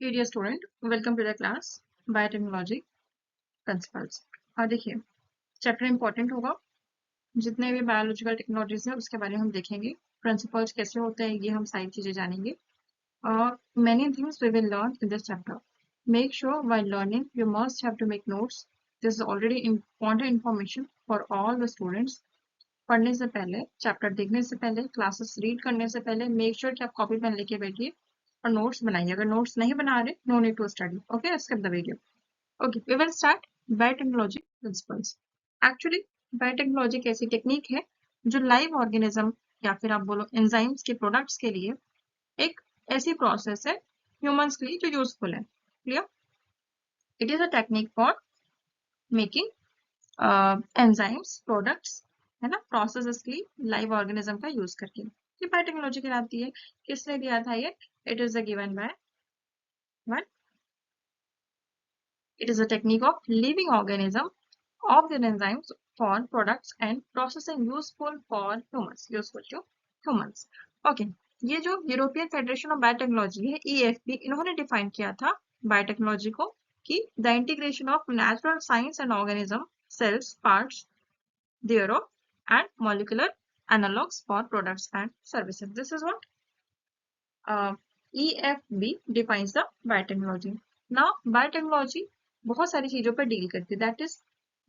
Dear student, welcome to the class biotechnology principles. और देखिए, chapter important होगा। जितने भी बायोलॉजिकल टेक्नोलॉजीज हैं उसके बारे में हम देखेंगे। प्रिंसिपल्स कैसे होते हैं ये हम सारी चीजें जानेंगे। Many things we will learn in this chapter. Make sure while learning you must have to make notes. This is already important information for all the students. पढ़ने से पहले, चैप्टर देखने से पहले, क्लासेस रीड करने से पहले मेक श्योर कि आप कॉपी पेन लेके बैठिए और नोट्स बनाइए। अगर नोट्स नहीं बना रहे, no need to study. Okay, skip the video. Okay, we will start biotechnology principles. Actually biotechnology एक ऐसी टेक्निक है जो लाइव ऑर्गेनिज्म या फिर आप बोलो एंजाइम्स के प्रोडक्ट्स के लिए एक ऐसी प्रोसेस है ह्यूमंस के लिए जो यूजफुल है। Clear? It is a technique for making enzymes products, है ना, प्रोसेसेस की लाइव ऑर्गेनिज्म का यूज करके। ये बायोटेक्नोलॉजी कहलाती है। किसने दिया था ये? It is given by one. It is a technique of living organism of their enzymes for products and processing useful for humans, useful to humans. Okay, ये जो यूरोपियन फेडरेशन ऑफ बायोटेक्नोलॉजी है EFB, इन्होंने define किया था biotechnology को कि the integration of natural science and organism sales parts thereof and molecular analogs for products and services. This is what EFB defines the biotechnology. Now biotechnology बहुत सारी चीजों पर डील करती है। That is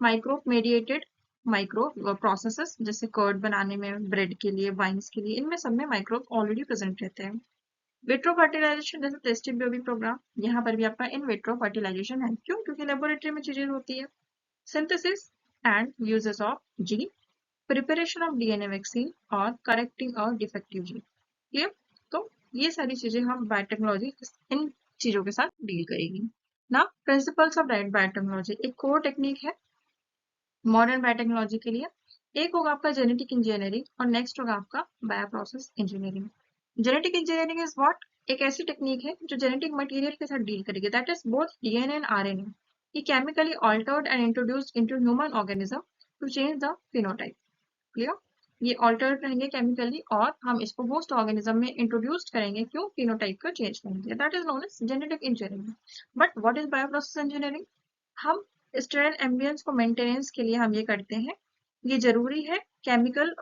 micro mediated micro processes, जैसे curd बनाने में, bread के लिए, वाइन्स के लिए, इनमें सब में माइक्रोब ऑलरेडी प्रेजेंट रहते हैं। विट्रो फर्टिलाइजेशन जैसे टेस्टिंग बेबी प्रोग्राम, यहाँ पर भी आपका इन विट्रो फर्टिलाइजेशन है। क्यों? क्योंकि लेबोरेटरी में चीजें होती है। Synthesis and uses of gene, preparation of DNA vaccine और करेक्टिंग और डिफेक्टिव जीन। क्लियर? तो ये सारी चीजें हम बायोटेक्नोलॉजी इन चीजों के साथ डील करेगी ना। प्रिंसिपल्स ऑफ बायोटेक्नोलॉजी एक कोर टेक्निक है मॉडर्न बायोटेक्नोलॉजी के लिए। एक होगा आपका जेनेटिक इंजीनियरिंग और नेक्स्ट होगा आपका bioprocess engineering. Genetic engineering is what? एक ऐसी टेक्निक है जो जेनेटिक मटेरियल के साथ डील करेगी। That is both DNA and RNA. ये chemically altered and introduced into human organism to change the phenotype. Clear? ये ऑल्टर्ड रहेंगे केमिकली और हम इसको होस्ट ऑर्गेनिज्म में इंट्रोड्यूस करेंगे। क्यों? फिनोटाइप को चेंज करेंगे। That is known as genetic engineering. But what is bioprocess engineering? हम स्टेराइल एम्बियंस को मेंटेनेंस के लिए हम ये करते हैं। ये जरूरी है केमिकल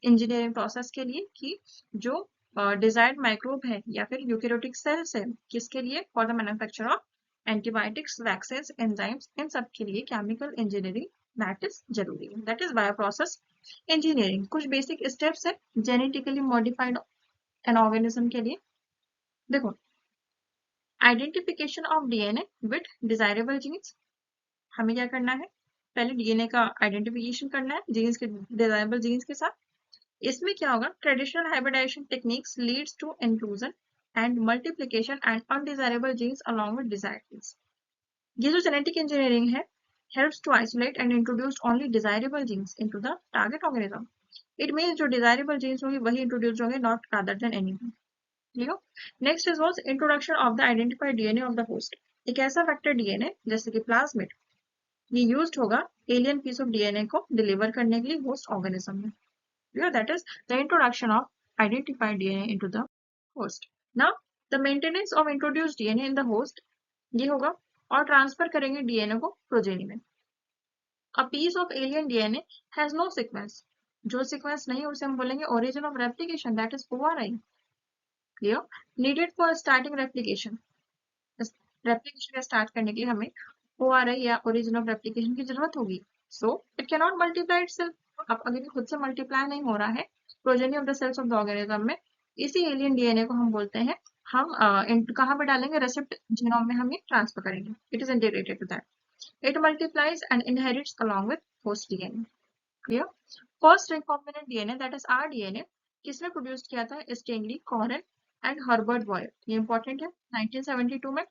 इंजीनियरिंग प्रोसेस के लिए कि जो डिजायर्ड माइक्रोब है या फिर यूकेरियोटिक सेल्स है, किसके लिए? For the manufacture of antibiotics, vaccines, enzymes, इन सब के लिए केमिकल इंजीनियरिंग दैट इज जरूरी है। That is bioprocess engineering. कुछ बेसिक स्टेप्स है जेनेटिकली मॉडिफाइड एन ऑर्गेनिज्म के लिए। देखो, identification of DNA with desirable genes. हमें क्या करना है? पहले डीएनए का आइडेंटिफिकेशन करना है जीन्स के, डिजायरेबल जीन्स के साथ। इसमें क्या होगा? Traditional hybridization techniques leads to inclusion and multiplication and undesirable genes along with desired genes. ये जो जेनेटिक इंजीनियरिंग है helps to isolate and introduce only desirable genes into the target organism. It means जो desirable genes होंगे वही introduced होंगे, not rather than anything. Clear? Next is was introduction of the identified DNA of the host. एक ऐसा vector DNA जैसे कि plasmid, ये used होगा एलियन पीस ऑफ डीएनए को डिलीवर करने के लिए होस्ट ऑर्गेनिज्म में। Clear? That is the introduction of identified DNA into the host. Now, the maintenance of introduced DNA in the host, ये होगा, और ट्रांसफर करेंगे डीएनए को प्रोजेनी में। A piece of alien DNA has no sequence. जो sequence नहीं उसे हम बोलेंगे origin of replication, that is ORI. Clear? Needed for starting replication. Replication start करने के लिए हमें ORI या origin of replication की जरूरत होगी. So it cannot multiply itself. अब अगर खुद से मल्टीप्लाई नहीं हो रहा है progeny of the cells of the organism में, इसी एलियन डीएनए को हम बोलते हैं, हम कहाँ पे डालेंगे? रेसिप्ट जीनोम में हम ये ट्रांसफर करेंगे. It is integrated to that. It multiplies and inherits along with host DNA. Clear? First recombinant DNA, that is rDNA, किसने प्रोड्यूस किया था? Stanley Cohen and Herbert Boyer. ये इंपॉर्टेंट है. 1972 में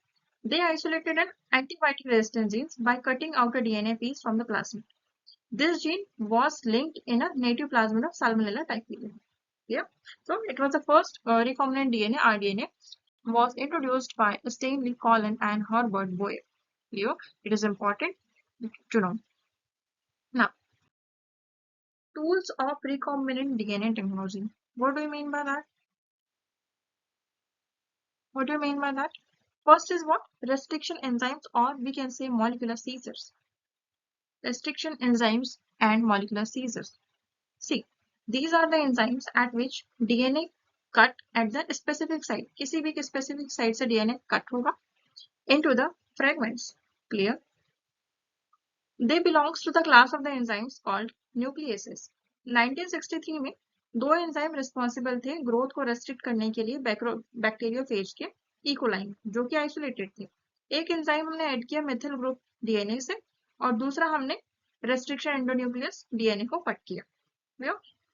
they isolated an antibiotic resistant genes by cutting out a DNA piece from the plasmid. This gene was linked in a native plasmid of Salmonella typhi. Yeah. So it was the first recombinant DNA, rDNA, was introduced by Stanley Collin and Herbert Boyer. Clear? It is important to know. Now, tools of recombinant DNA technology. What do you mean by that? What do you mean by that? First is what? Restriction enzymes, or we can say molecular seizures. Restriction enzymes and molecular seizures. See, these are the enzymes at which DNA cut at the specific site. किसी भी specific site से DNA cut होगा into the fragments. Clear? They belongs to the class of the enzymes called nucleases. 1963 में दो enzyme responsible थे growth को restrict करने के लिए बैक्टीरियोफेज के इकोलाई, जो कि आइसोलेटेड थे. एक एंजाइम हमने ऐड किया मिथिल ग्रुप डीएनए से और दूसरा हमने रेस्ट्रिक्शन एंडोन्यूक्लियस डीएनए को कट किया.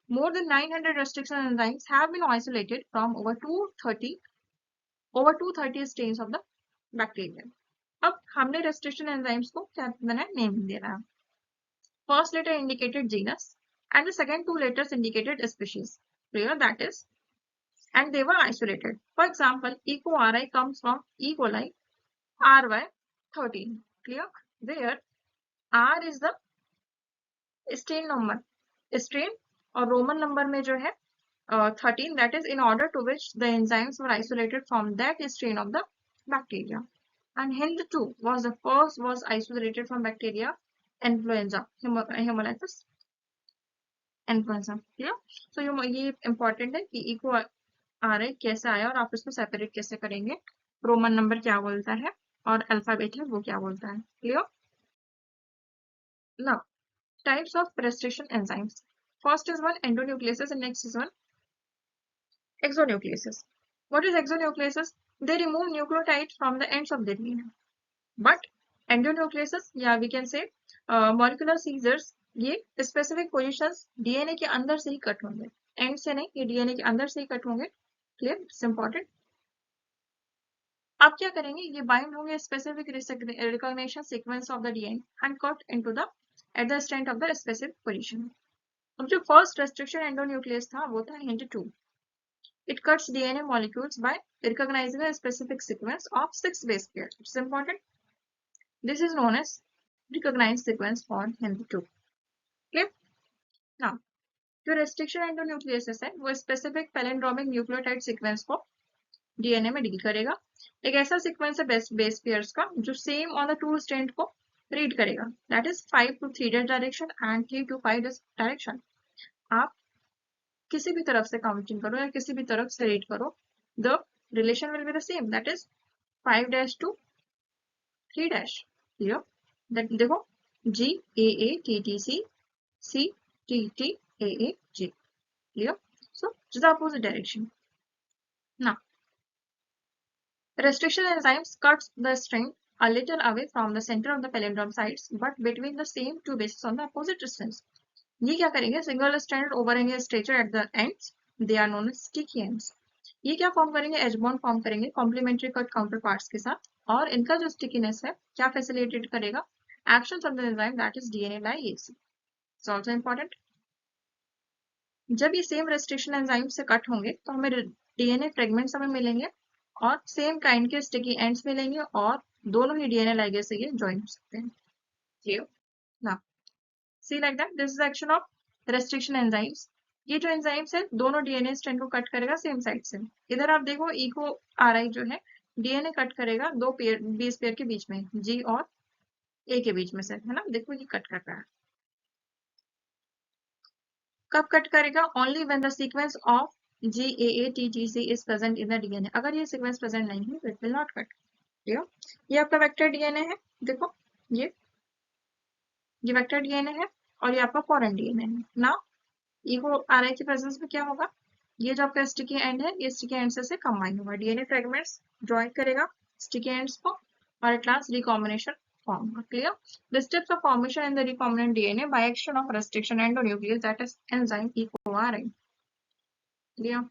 More than 900 restriction enzymes have been isolated from over 230 strains of the bacteria. अब हमने restriction enzymes को क्या देना है? नेम देना है. First letter indicated genus and the second two letters indicated species. Clear? That is, and they were isolated. For example, E. coli comes from E. coli RY13. Clear? There R is the strain number. Strain और Roman number में जो है 13, that is in order to which the enzymes were isolated from that strain of the bacteria. And Hind 2 was the first was isolated from bacteria influenza, hemolysis influenza. Clear? So ये important है कि E को RA कैसे आया और आप इसको separate कैसे करेंगे, रोमन नंबर क्या बोलता है और अल्फाबेट है वो क्या बोलता है. Clear? Now, types of restriction enzymes. First is one endonucleases and next is one exonucleases. What is exonucleases? They remove nucleotides from the ends of the DNA. But endonucleases, yeah, we can say molecular seizures, ये specific positions DNA के अंदर से ही cut होंगे, end से नहीं, ये DNA के अंदर से ही कट होंगे. Clear? It's important. आप क्या करेंगे? ये bind होंगे specific recognition sequence of the DNA and cut into the at the strand of the specific position. अब जो first restriction endonuclease था वो था Hind 2. It cuts DNA molecules by recognizing a specific sequence of 6 base pairs. It's important. This is known as recognized sequence for Hind 2. Clear? Now, जो restriction endonucleases है वो specific palindromic nucleotide sequence को DNA में deal करेगा. एक ऐसा sequence है base pairs का जो same on the two strand को read करेगा. That is 5 to 3 direction and 3 to 5 direction. आप किसी भी तरफ से काउंटिंग करो या किसी भी तरफ से रीड करो, the relation will be the same, that is 5 dash to 3 dash. Clear? That देखो G A A T T C C T T A A G. Clear? So just the opposite direction. Now, restriction enzymes cuts the string a little away from the center of the palindrome sites, but between the same two bases on the opposite distance. ये क्या करेंगे? Single stranded overhang stretcher at the ends, they are known as sticky ends. ये क्या form करेंगे? As bond form करेंगे complementary cut counterparts के साथ, और इनका जो स्टिकीनेस है क्या फैसिलिटेट करेगा? Action of the enzyme that is DNA ligase. It's also important. जब ये सेम रेस्ट्रिक्शन एंजाइम से कट होंगे तो हमें डीएनए फ्रेगमेंट्स हमें मिलेंगे और सेम काइंड के स्टिकी एंड्स मिलेंगे और दोनों ही डीएनए लाइगेज से ये ज्वाइन हो सकते हैं. ठीक है ना? See like that, this is the action of restriction enzymes. ये जो enzymes है दोनों DNA स्ट्रैंड को कट करेगा सेम साइड से. इधर आप देखो E को RI जो है DNA कट करेगा दो बेस पेयर के बीच में, G और A के बीच में से, है ना? देखो ये कट कर रहा है. कब कट करेगा? Only when the sequence of GAATTC is present in the DNA. अगर ये सीक्वेंस प्रेजेंट नहीं है तो it will not cut. ठीक है? ये आपका वेक्टर DNA है, देखो ये वेक्टर DNA है और ये आपका फॉरेन डीएनए है ना. E को RI की प्रेजेंस में क्या होगा? ये जो आपका स्टिकी एंड है ये स्टिकी एंड से कंबाइन होगा, डीएनए फ्रेगमेंट्स ज्वाइन करेगा स्टिकी एंड्स को और एट लास्ट रिकॉम्बिनेशन फॉर्म होगा. Clear? The steps of formation in the recombinant DNA by action of restriction endonuclease that is enzyme E को RI. Clear?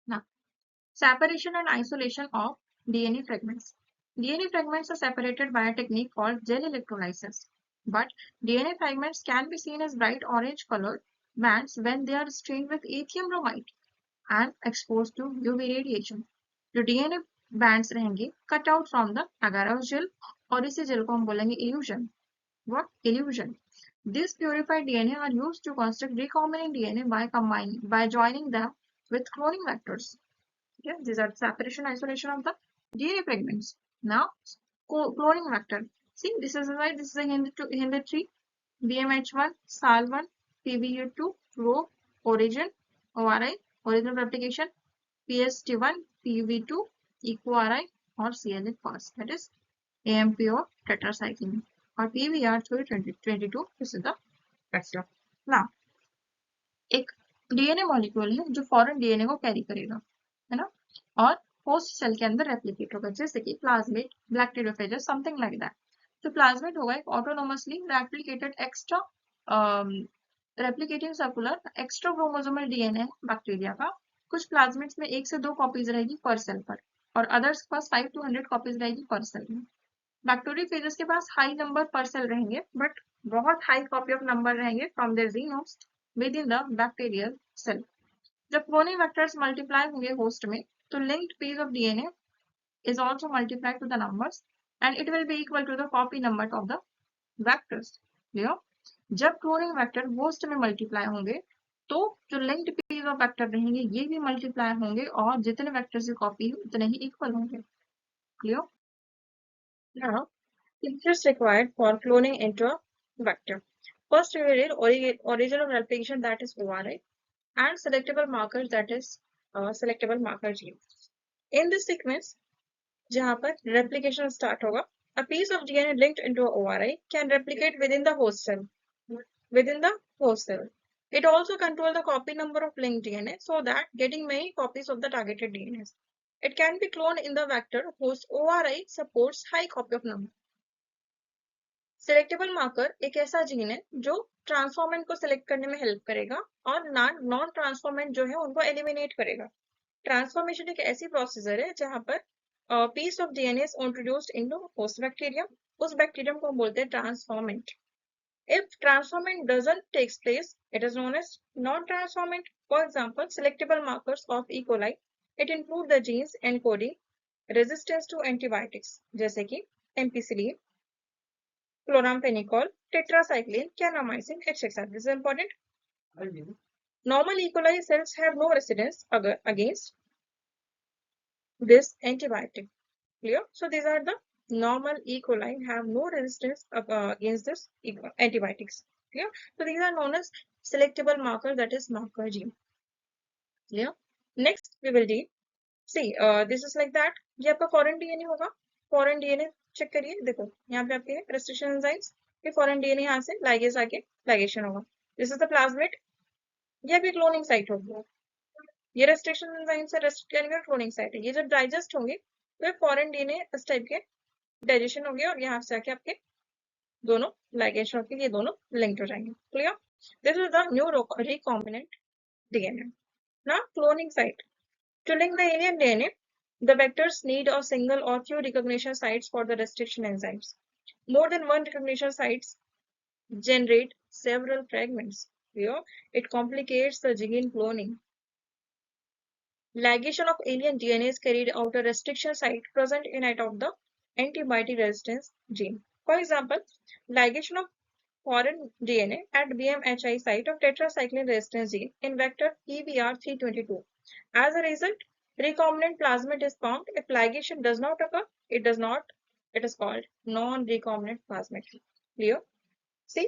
ना, separation and isolation of DNA fragments. DNA fragments are separated by a technique called gel electrolysis. But DNA fragments can be seen as bright orange colored bands when they are stained with lithium bromide and exposed to UV radiation. जो DNA bands रहेंगे cut out from the agarose gel और इसी gel को हम बोलेंगे illusion. What? Illusion. These purified DNA are used to construct recombinant DNA by joining them with cloning vectors. Okay, these are separation isolation of the DNA fragments. Now, cloning vector. See, this is right. This is a Hind 3, BMH1, SAL1, PBU2, row, origin, ORI, original replication, PST1, PV2, EcoRI, or CLF fast. That is AMP or tetracycline, or PVR 322. This is the vector. Now, एक DNA molecule है जो foreign DNA को carry करेगा, है ना, और host cell के अंदर रेप्लिकेट होगा, जैसे कि प्लाज्मिड, बैक्टीरियोफेजस, समथिंग लाइक दैट. तो प्लाज्मिड होगा एक autonomously replicated extra replicating circular extra chromosomal DNA bacteria का. कुछ प्लाज्मिड्स में 1 से 2 कॉपीज रहेगी पर सेल पर, और अदर्स के पास 5 to 100 कॉपीज रहेगी पर सेल में. बैक्टीरियोफेजस के पास हाई नंबर पर सेल रहेंगे, बट बहुत हाई कॉपी ऑफ नंबर रहेंगे from their genomes within the bacterial cell. जब क्लोनिंग वेक्टर्स मल्टीप्लाई होंगे होस्ट में, तो linked piece of DNA is also multiplied to the numbers and it will be equal to the copy number of the vectors. Clear? जब cloning vector host में multiply होंगे, तो जो linked piece of vector रहेंगे ये भी multiply होंगे, और जितने वेक्टर्स की कॉपी उतने ही इक्वल होंगे. Clear? Now, features required for cloning into a vector. First, we will read origin of replication, that is ORI, and selectable markers, that is selectable marker gene. In this sequence, जहाँ पर replication start होगा, a piece of DNA linked into a ORI can replicate within the host cell. Within the host cell, it also controls the copy number of linked DNA, so that getting many copies of the targeted DNA. It can be cloned in the vector whose ORI supports high copy of number. Selectable marker एक ऐसा gene है जो transformant को select करने में help करेगा और non transformant जो है उनको एलिमिनेट करेगा. ट्रांसफॉर्मेशन एक ऐसी प्रोसीजर है जहां पर piece of DNA is introduced into host bacterium. उस बैक्टीरियम को हम बोलते हैं transformant. If transformant doesn't takes place, it is known as non transformant. For example, selectable markers of E coli, it include the genes encoding resistance to antibiotics, जैसे कि ampicillin, chloramphenicol, tetracycline, kanamycin, etc. This is important. Normal E. coli cells have no resistance against this antibiotic. Clear? So these are the normal E. coli have no resistance against this antibiotics. Clear? So these are known as selectable marker, that is marker gene. Clear? Next we will read. See, this is like that. ये आपका foreign DNA होगा. Foreign DNA check करिए, देखो यहाँ पे आपके restriction enzymes, ये foreign DNA यहाँ से लाइगेज आके लाइगेशन होगा. दिस इज द प्लाज्मिड, ये भी क्लोनिंग साइट होगी. ये रेस्ट्रिक्शन एंजाइम से रेस्ट्रिक्ट करेंगे, क्लोनिंग साइट है. ये जब डाइजेस्ट होंगे तो फॉरेन डीएनए इस टाइप के डाइजेशन होंगे और यहाँ से आके आपके दोनों लाइगेशन होके ये दोनों लिंक्ड हो जाएंगे. Clear? This is the new recombinant DNA. Now cloning site. To link the alien DNA, the vectors need a single or few recognition sites for the restriction enzymes. More than one recognition sites generate several fragments. Here, it complicates the gene cloning. Ligation of alien DNA is carried out a restriction site present in it of the antibiotic resistance gene. For example, ligation of foreign DNA at BMHI site of tetracycline resistance gene in vector PVR322. As a result, recombinant plasmid is formed. If ligation does not occur, it is called non-recombinant plasmid. Clear? See,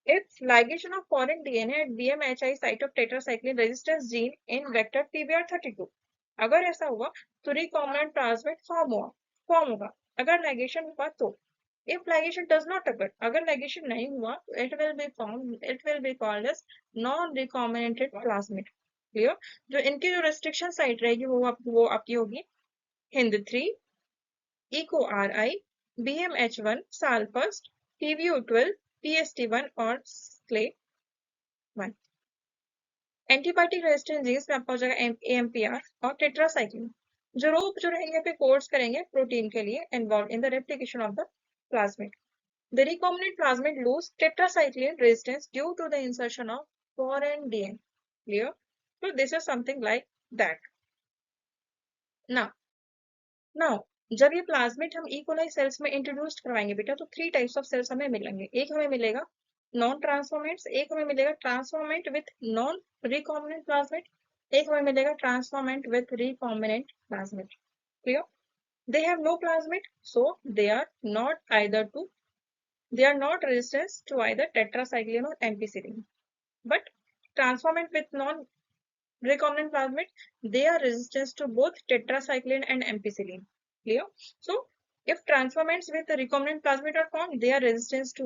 if ligation of foreign DNA at BMHI site of tetracycline resistance gene in vector PVR32, अगर ऐसा हुआ तो recombinant plasmid form होगा. अगर ligation हुआ तो. If ligation does not occur, अगर ligation नहीं हुआ, it will be called as non-recombinant plasmid. Clear? जो इनकी जो रेस्ट्रिक्शन साइट रहेगी वो आपकी होगी हिंद 3, EcoRI, BMH1, साल फर्स्ट, PVU12, PST1 और SCLE1. एंटीबायोटिक रेजिस्टेंस जीन्स में आपका हो जाएगा AMPR और टेट्रासाइक्लिन. जो रोप जो रहेंगे पे कोड्स करेंगे प्रोटीन के लिए involve in the replication of the plasmid. The recombinant plasmid lose tetracycline resistance due to the insertion of foreign DNA. Clear? So this is something like that. Now, जब ये plasmid हम ई coli cells में introduce करवाएंगे बेटा, तो 3 types of sales हमें मिलेंगे. एक हमें मिलेगा नॉन ट्रांसफॉर्मेंट्स, एक हमें मिलेगा transformant with non recombinant plasmid, एक हमें मिलेगा transformant with recombinant plasmid. Clear? They have no plasmid, so they are not resistant to either tetracycline or ampicillin. But transformant with non-recombinant plasmid, they are resistant to both tetracycline and ampicillin. Clear? So if transformants with the recombinant plasmid are formed, they are resistant to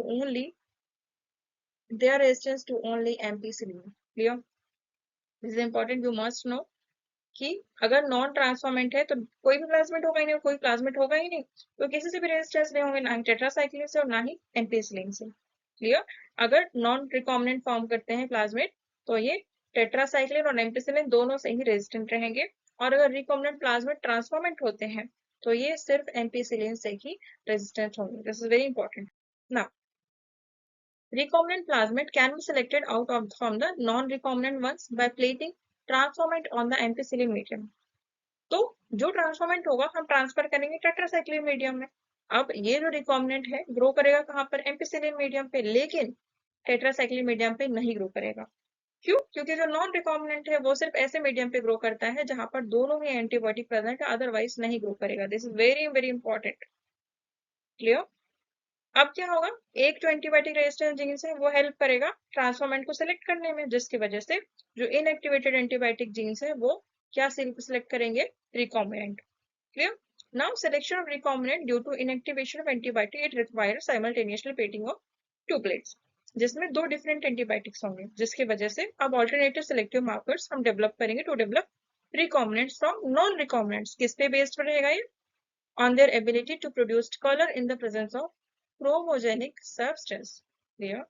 only ampicillin. Clear? This is important. You must know कि अगर non transformant है तो कोई भी plasmid होगा ही नहीं, कोई plasmid होगा ही नहीं, तो किसी से भी रेजिस्टेंस नहीं होंगे, ना ही टेट्रासाइक्लिन से और ना ही एम्पिसिलिन से। क्लियर? अगर नॉन रिकॉम्बिनेंट फॉर्म करते हैं प्लाज्मिड तो ये टेट्रासाइक्लिन और एम्पिसिलिन दोनों से ही रेजिस्टेंट रहेंगे, और अगर रिकॉम्बिनेंट प्लाज्मिड ट्रांसफॉर्मेंट होते हैं तो ये सिर्फ एम्पिसिलिन से ही रेजिस्टेंट होंगे। This is very important. Now recombinant plasmid can be selected from the non-recombinant ones by plating transformant on the ampicillin medium. तो जो ट्रांसफॉर्मेंट होगा हम ट्रांसफर करेंगे टेट्रासाइक्लिन मीडियम में। अब ये जो रिकॉम्बिनेंट है ग्रो करेगा कहाँ पर? एम्पिसिलिन मीडियम पे, लेकिन टेट्रासाइक्लिन मीडियम पे नहीं ग्रो करेगा। क्यों? क्योंकि जो नॉन रिकॉम्बिनेंट है वो सिर्फ ऐसे मीडियम पे ग्रो करता है जहां पर दोनों ही एंटीबॉडी प्रेजेंट है, अदरवाइज नहीं ग्रो करेगा। This is very very important. Clear? अब क्या होगा? एक जो एंटीबायोटिक रेजिस्टेंस जीन्स है वो हेल्प करेगा ट्रांसफॉर्मेंट को सिलेक्ट करने में, जिसकी वजह से जो इनएक्टिवेटेड एंटीबायोटिक जीन्स है वो क्या सिलेक्ट करेंगे? Recombinant. Clear? Now selection of recombinant due to inactivation of antibiotic it requires simultaneously plating of two plates, जिसमें दो डिफरेंट एंटीबायोटिक्स होंगे, जिसकी वजह से अब ऑल्टरनेटिव सिलेक्टिव मार्कर्स हम डेवलप करेंगे to develop recombinants from non recombinants. किस पे बेस्ड रहेगा ये? On their ability to produce colour in the presence of chromogenic substance. Clear?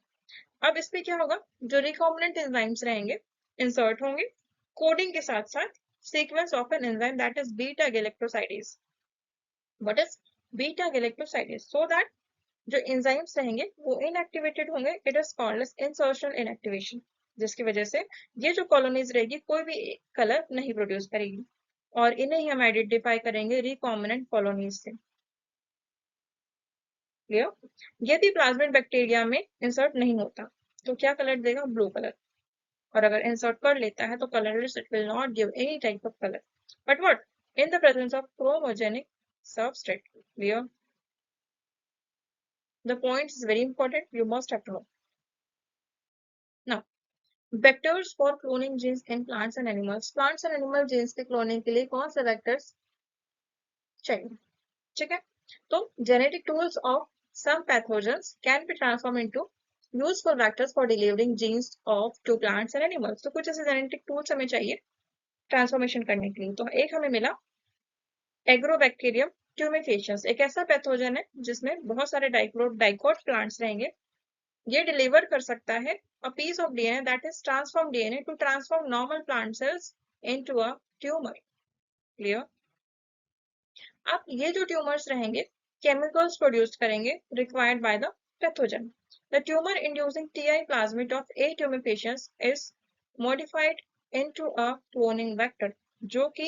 अब इसमें क्या होगा? जो रिकॉम्बिनेंट एंजाइम्स रहेंगे इंसर्ट होंगे कोडिंग के साथ साथ sequence of an enzyme that is beta galactosidase. What is beta galactosidase? So that जो एंजाइम्स रहेंगे वो इनएक्टिवेटेड होंगे। It is called as insertional inactivation, जिसकी वजह से ये जो कॉलोनीज रहेगी कोई भी कलर नहीं प्रोड्यूस करेगी, और इन्हें ही हम आइडेंटिफाई करेंगे रिकॉम्बिनेंट कॉलोनीज से। क्लियर? यदि प्लाज्मिड बैक्टीरिया में इंसर्ट नहीं होता तो क्या कलर देगा? Blue colour. और अगर इंसर्ट कर लेता है तो colourless, it will not give any type of colour, but what? In the presence of chromogenic substrate. Clear? The point is very important, you must have to know. Now vectors for cloning genes in plants and animals. Plants and animal genes के cloning के लिए कौन से vectors चाहिए? ठीक है, तो genetic tools of some pathogens can be transformed into useful vectors for delivering genes of to plants and animals. तो कुछ ऐसे जेनेटिक टूल्स हमें चाहिए ट्रांसफॉर्मेशन करने के लिए। तो एक हमें मिला एग्रोबैक्टीरियम ट्यूमेफेशियस, एक ऐसा पैथोजन है जिसमें बहुत सारे डाइकोट प्लांट्स रहेंगे। ये डिलीवर कर सकता है a piece of DNA that is transformed DNA to transform normal plant cells into a tumor. Clear? अब ये जो ट्यूमर्स रहेंगे केमिकल्स प्रोड्यूस करेंगे required by the pathogen. The tumour inducing TI plasmid of A tumefaciens is modified into a cloning vector, जो कि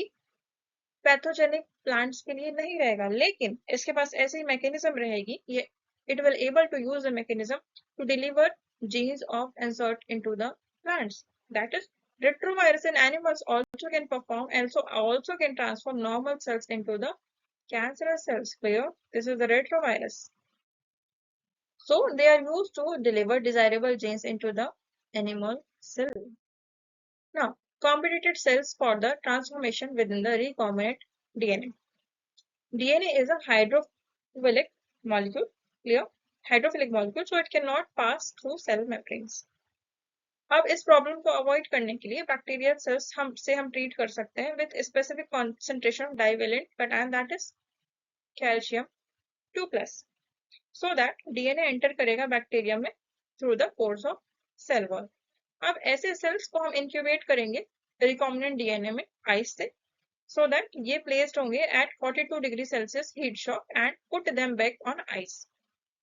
pathogenic plants के लिए नहीं रहेगा, लेकिन इसके पास ऐसी मैकेनिज्म रहेगी, ये it will able to use the mechanism to deliver genes of insert into the plants. That is retrovirus in animals also can perform, also can transform normal cells into the cancerous cells. Clear? This is the retrovirus. So they are used to deliver desirable genes into the animal cell. Now, competitive cells for the transformation within the recombinant DNA. DNA is a hydrophilic molecule. Clear? Hydrophilic molecule, so it cannot pass through cell membranes. अब इस problem को avoid करने के लिए bacterial cells हम treat कर सकते हैं with specific concentration of divalent cation that is calcium 2+, so that DNA enter करेगा बैक्टीरिया में through the course of cell wall. अब ऐसे सेल्स को हम इंक्यूबेट करेंगे रिकॉम्बिनेंट DNA में आइस से, so that ये प्लेस्ड होंगे at 42 degree Celsius heat shock and put them back on ice.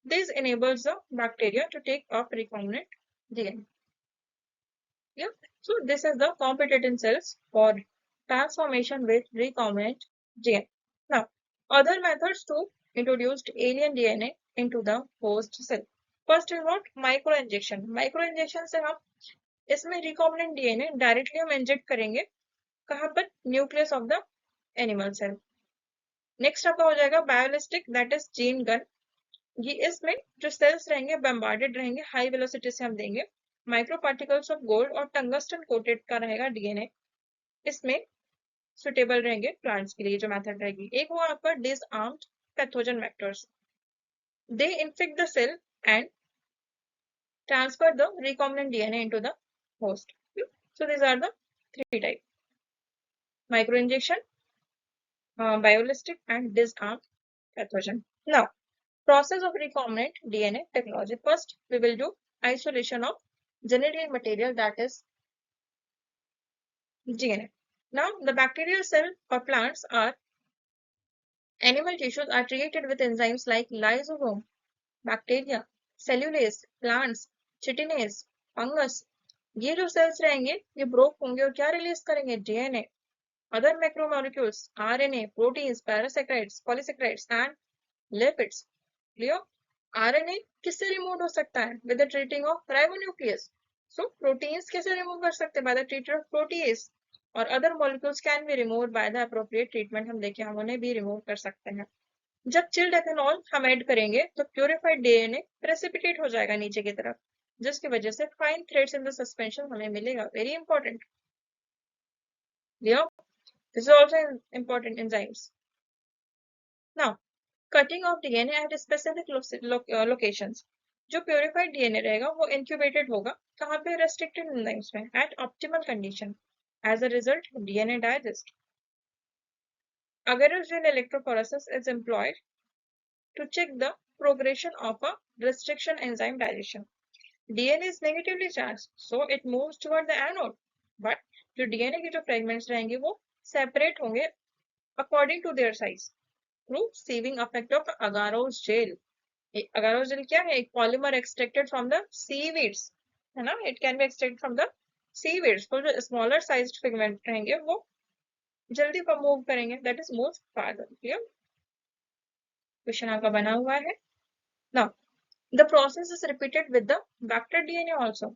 This enables the bacteria to take up recombinant DNA. Yeah. So this is the competitive cells for transformation with recombinant DNA. Now, other methods to introduce alien DNA into the host cell. First is what? Microinjection. Microinjection से हम इसमें recombinant DNA directly हम inject करेंगे कहाँ पर? Nucleus of the animal cell. Next आपका हो जाएगा biolistic, that is gene gun. ये इसमें जो सेल्स रहेंगे बम्बार्डेड रहेंगे, हाई वेलोसिटी से हम देंगे। माइक्रो पार्टिकल्स ऑफ गोल्ड और टंगस्टन कोटेड का रहेगा डीएनए, इसमें सुटेबल रहेंगे प्लांट्स के लिए जो मेथड रहेगी। एक हुआ आपका disarmed pathogen vectors, they infect the cell and transfer the recombinant DNA into the host. So these are the three types: microinjection, biolistic, and disarmed pathogen. Now, process of recombinant DNA technology. First, we will do isolation of genetic material, that is DNA. Now, the bacterial cell or plants or animal tissues are treated with enzymes like lysosome, bacteria, cellulase, plants, chitinase, fungus. ये जो sales रहेंगे ये broke होंगे और क्या release करेंगे? DNA, other macromolecules, RNA, proteins, parasaccharides, polysaccharides, and lipids. Clear? RNA किससे remove हो सकता है? With the treating of ribonuclease. So proteins कैसे रिमूव कर सकते हैं? By the treatment of protease. और other molecules can be removed by the appropriate treatment. हम देखिए हम उन्हें भी रिमूव कर सकते हैं। जब चिल्ड एथेनॉल हम ऐड करेंगे तो प्यूरिफाइड डीएनए प्रेसिपिटेट हो जाएगा नीचे की तरफ, जिसकी वजह से fine threads in the suspension हमें मिलेगा। Very important. This is also important enzymes. Now, cutting of DNA at specific locations. जो purified DNA रहेगा वो incubated होगा कहाँ पे? restricted enzymes में at optimal condition. As a result, DNA digest. Agarose gene electrophoresis is employed to check the progression of a restriction enzyme digestion. DNA is negatively charged, so it moves toward the anode. But जो DNA के जो fragments रहेंगे वो separate होंगे according to their size through sieving effect of agarose gel. agarose gel क्या है? एक polymer extracted from the seaweeds, है ना? It can be extracted from the seaweeds. तो जो smaller sized fragment रहेंगे वो जल्दी move करेंगे, that is moves farther. Clear? Question आपका बना हुआ है। Now, the process is repeated with the vector DNA also.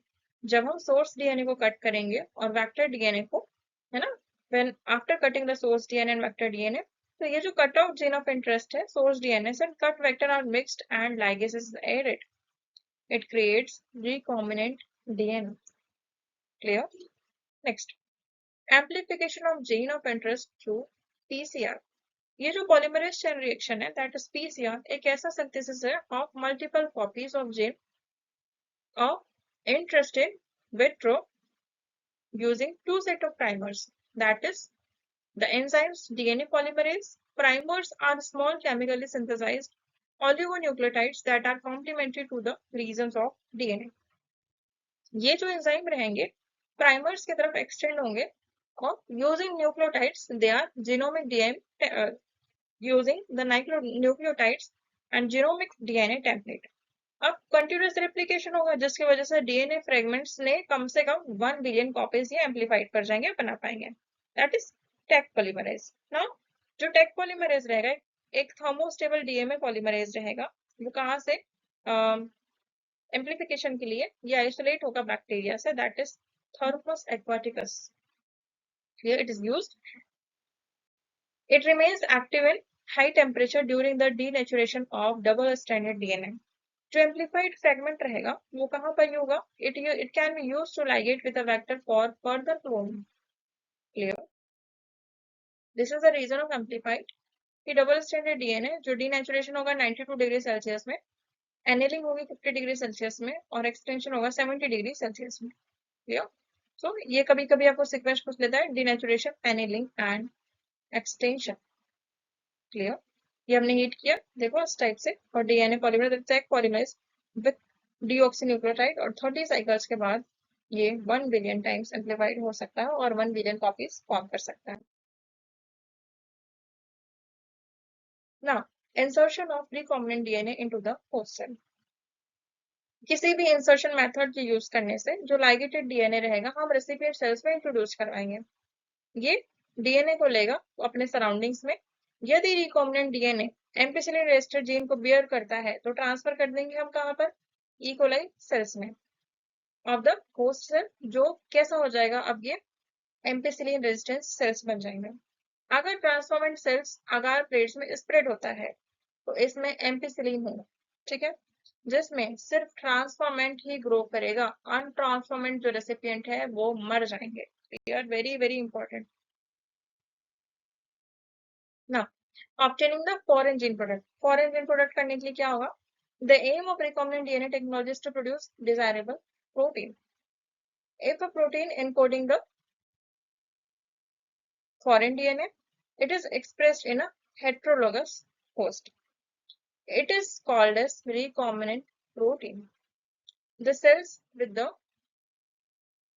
जब हम source DNA को कट करेंगे और vector DNA को, है ना, when after cutting the source DNA and vector DNA, तो ये जो cut out gene of interest है source DNA से cut vector are mixed and ligase is added. It creates recombinant DNA. Clear? Next, amplification of gene of interest through PCR. ये जो polymerase chain reaction है, that is PCR, एक ऐसा synthesis है of multiple copies of gene of interest in vitro using two set of primers, that is the enzymes DNA polymerase. Primers are small chemically synthesized oligonucleotides that are complementary to the regions of DNA. ये जो enzyme रहेंगे primers की तरफ extend होंगे और using nucleotides they are genomic DNA using the nucleotides and genomic DNA template. अब continuous replication होगा जिसकी वजह से डीएनए फ्रेगमेंट्स ने कम से कम 1 बिलियन कॉपीज ये एम्पलीफाइड कर जाएंगे, बना पाएंगे। That is Taq polymerase. Now जो टेक पॉलीमरेज रहेगा एक थर्मोस्टेबल डीएनए पॉलीमरेज रहेगा, वो कहाँ से एम्प्लीफिकेशन के लिए ये आइसोलेट होगा बैक्टीरिया से, that is thermos aquaticus. Here it is used. It remains active in high temperature during the denaturation of double-stranded DNA. जो amplified fragment रहेगा वो कहाँ पर होगा? It can be used to ligate with a vector for further cloning. Clear? This is the reason of amplified. कि double-stranded DNA जो denaturation होगा 92 degree Celsius में, annealing होगी 50 डिग्री सेल्सियस में और extension होगा 70 डिग्री सेल्सियस में। Clear? So ये कभी कभी आपको सीक्वेंस पूछ लेता है, denaturation, annealing and extension. Clear? ये हमने हीट किया देखो इस टाइप से, और डीएनए पॉलीमरेज पॉलीमरेज विद डीऑक्सीन्यूक्लियोटाइड और 30 साइकिल्स के बाद ये 1 बिलियन टाइम्स एम्प्लीफाइड हो सकता है और 1 बिलियन कॉपीज फॉर्म कर सकता है। Now insertion of recombinant DNA into the host cell. किसी भी इंसर्शन मेथड के यूज करने से जो लाइगेटेड डीएनए रहेगा हम रेसिपिएंट सेल्स में इंट्रोड्यूस करवाएंगे। ये डीएनए को लेगा अपने सराउंडिंग्स में, यदि recombinant DNA ampicillin register gene को बियर करता है तो ट्रांसफर कर देंगे हम कहाँ पर? ई कोलाई सेल्स में ऑफ द होस्ट सेल, जो कैसा हो जाएगा? अब ये एम्पिसिलिन रेजिस्टेंस सेल्स बन जाएंगे। अगर ट्रांसफॉर्मेंट सेल्स अगार प्लेट्स में स्प्रेड होता है तो इसमें एम्पिसिलिन होगा, ठीक है, जिसमें सिर्फ ट्रांसफॉर्मेंट ही ग्रो करेगा, अनट्रांसफॉर्मेंट जो रेसिपिएंट है वो मर जाएंगे। Clear, very very important. ना, obtaining the foreign gene product, foreign gene product करने के लिए क्या होगा? The aim of recombinant DNA technology is to produce desirable protein. If a protein encoding the foreign DNA, it is expressed in a heterologous host, it is called as recombinant protein. The cells with the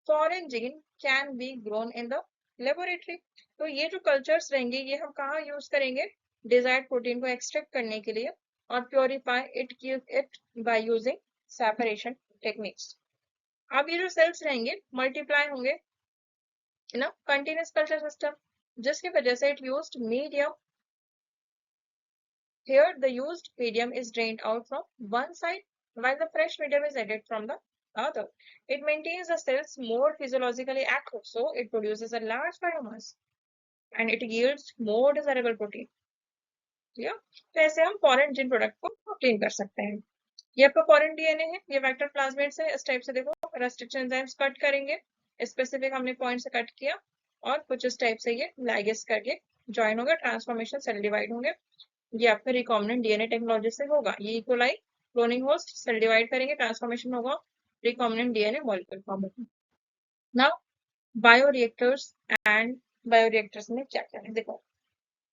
foreign gene can be grown in the laboratory. तो ये जो cultures रहेंगे ये हम कहाँ use करेंगे? Desired protein को extract करने के लिए और purify it by using separation techniques. अब ये जो सेल्स रहेंगे मल्टीप्लाई होंगे इन अ कंटीन्यूअस कल्चर सिस्टम, जिसकी वजह से it used medium, here the used medium is drained out from one side while the fresh medium is added from the other. It maintains the cells more physiologically active, so it produces a large biomass and it yields more desirable protein. Clear? तो ऐसे हम foreign gene product को obtain कर सकते हैं। ये आपका foreign DNA है, ये वेक्टर प्लाज्मिड्स है, इस टाइप से देखो रेस्ट्रिक्शन एंजाइम्स कट करेंगे, स्पेसिफिक हमने पॉइंट से कट किया और कुछ इस टाइप से ये लाइगेस करके ज्वाइन होगा, ट्रांसफॉर्मेशन सेल डिवाइड होंगे। ये आपका रिकॉम्बिनेंट डीएनए टेक्नोलॉजी से होगा। ये E coli cloning host cell divide करेंगे, ट्रांसफॉर्मेशन होगा, रिकॉम्बिनेंट डीएनए मॉलिक्यूल फॉर्म होगा। नाउ बायोरिएक्टर्स एंड बायोरिएक्टर्स में क्या क्या है देखो,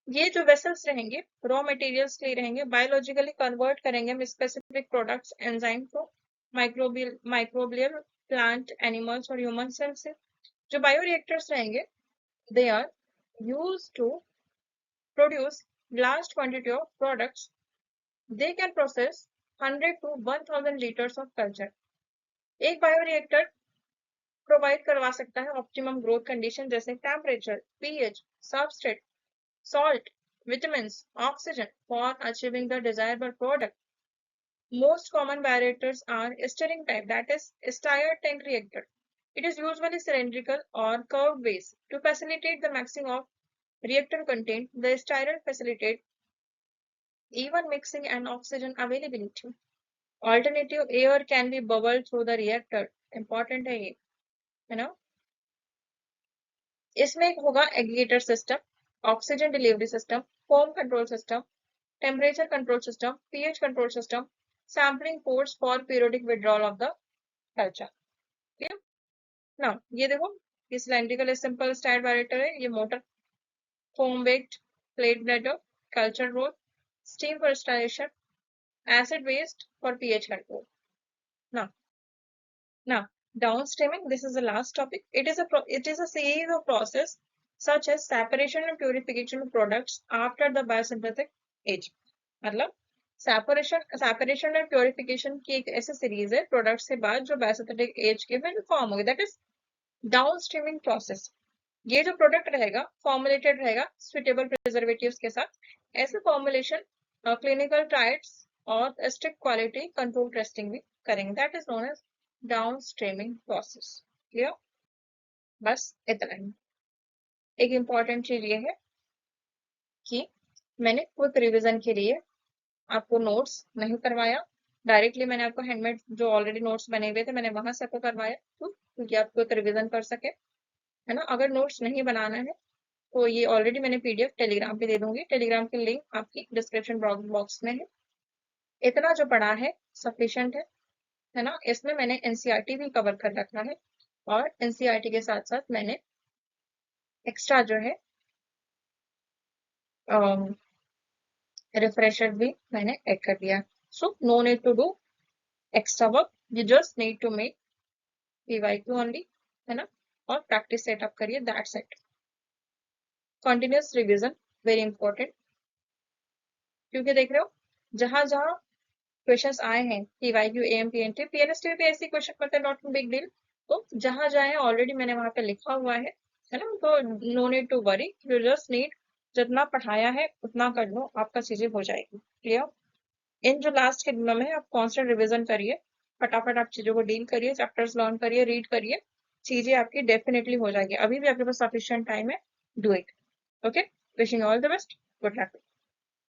ये जो वेसल्स रहेंगे रॉ मटेरियल्स के लिए रहेंगे, बायोलॉजिकली कन्वर्ट करेंगे हम स्पेसिफिक प्रोडक्ट्स एंजाइम को माइक्रोबियल प्लांट एनिमल्स और ह्यूमन सेल से। जो बायोरिएक्टर्स रहेंगे they are used to produce large quantity of products. They can process 100 to 1000 liters of culture. एक बायोरिएक्टर प्रोवाइड करवा सकता है ऑप्टिमम ग्रोथ कंडीशन जैसे temperature, pH, substrate, salt, vitamins, oxygen for achieving the desirable product. Most common bioreactors are stirring type, that is stirred tank reactor. It is usually cylindrical or curved base. To facilitate the mixing of reactor content, the stirrer facilitate even mixing and oxygen availability. Alternative air can be bubbled through the reactor. Important है ये, है ना? इसमें होगा aggregator system, oxygen delivery system, foam control system, temperature control system, pH control system, sampling ports for periodic withdrawal of the culture. Clear? Now ये देखो, ये cylindrical simple style bioreactor है, ये motor, foam baked, plate bladder, culture roll, steam for sterilisation, acid waste for pH control. Now downstreaming, this is the last topic. It is a series of process such as separation and purification of products after the biosynthetic age. मतलब separation और purification की एक ऐसी series है products के बाद जो biosynthetic as के फिर फॉर्म होगी, दैट इज डाउनस्ट्रीमिंग प्रोसेस। ये जो प्रोडक्ट रहेगा फॉर्मुलेटेड रहेगा सुटेबल प्रिजर्वेटिव्स के साथ। ऐसे फॉर्मुलेशन क्लिनिकल ट्रायल्स और स्ट्रिक्ट क्वालिटी कंट्रोल टेस्टिंग भी करेंगे, that is known as downstreaming process. Clear? बस इतना ही। एक इम्पॉर्टेंट चीज ये है कि मैंने क्विक रिवीजन के लिए आपको नोट्स नहीं करवाया, डायरेक्टली मैंने आपको हैंडमेड जो ऑलरेडी नोट्स बने हुए थे मैंने वहां से आपको करवाया, क्योंकि आप क्विक रिवीजन कर सके, है ना? अगर नोट्स नहीं बनाना है तो ये ऑलरेडी मैंने पीडीएफ टेलीग्राम पे दे दूंगी, टेलीग्राम की लिंक आपकी डिस्क्रिप्शन बॉक्स में है। इतना जो पढ़ा है सफिशिएंट है ना? इसमें मैंने एनसीईआरटी भी कवर कर रखा है और एनसीईआरटी के साथ साथ मैंने एक्स्ट्रा जो है रिफ्रेशर भी मैंने ऐड कर दिया। So no need to do extra work, you just need to make PYQ only, है ना? और प्रैक्टिस सेटअप करिए, that's it. Continuous revision very important, क्योंकि देख रहे हो जहां जहां क्वेश्चंस आए हैं पीवाईक्यू, एएमपीएनटी, पीएनएसटी पे ऐसे क्वेश्चन पता नॉट बिग डील, तो जहां जाए ऑलरेडी मैंने वहां पे लिखा हुआ है ना? तो no need to worry, you just need जितना पढ़ाया है उतना कर लो, आपका चीजें हो जाएगी। क्लियर? इन जो लास्ट के दिनों में आप कॉन्स्टेंट रिवीजन करिए, फटाफट आप चीजों को डील करिए, चैप्टर्स लर्न करिए, रीड करिए, चीजें आपकी डेफिनेटली हो जाएगी। अभी भी आपके पास सफिशिएंट टाइम है, do it. Okay, wishing all the best, good luck.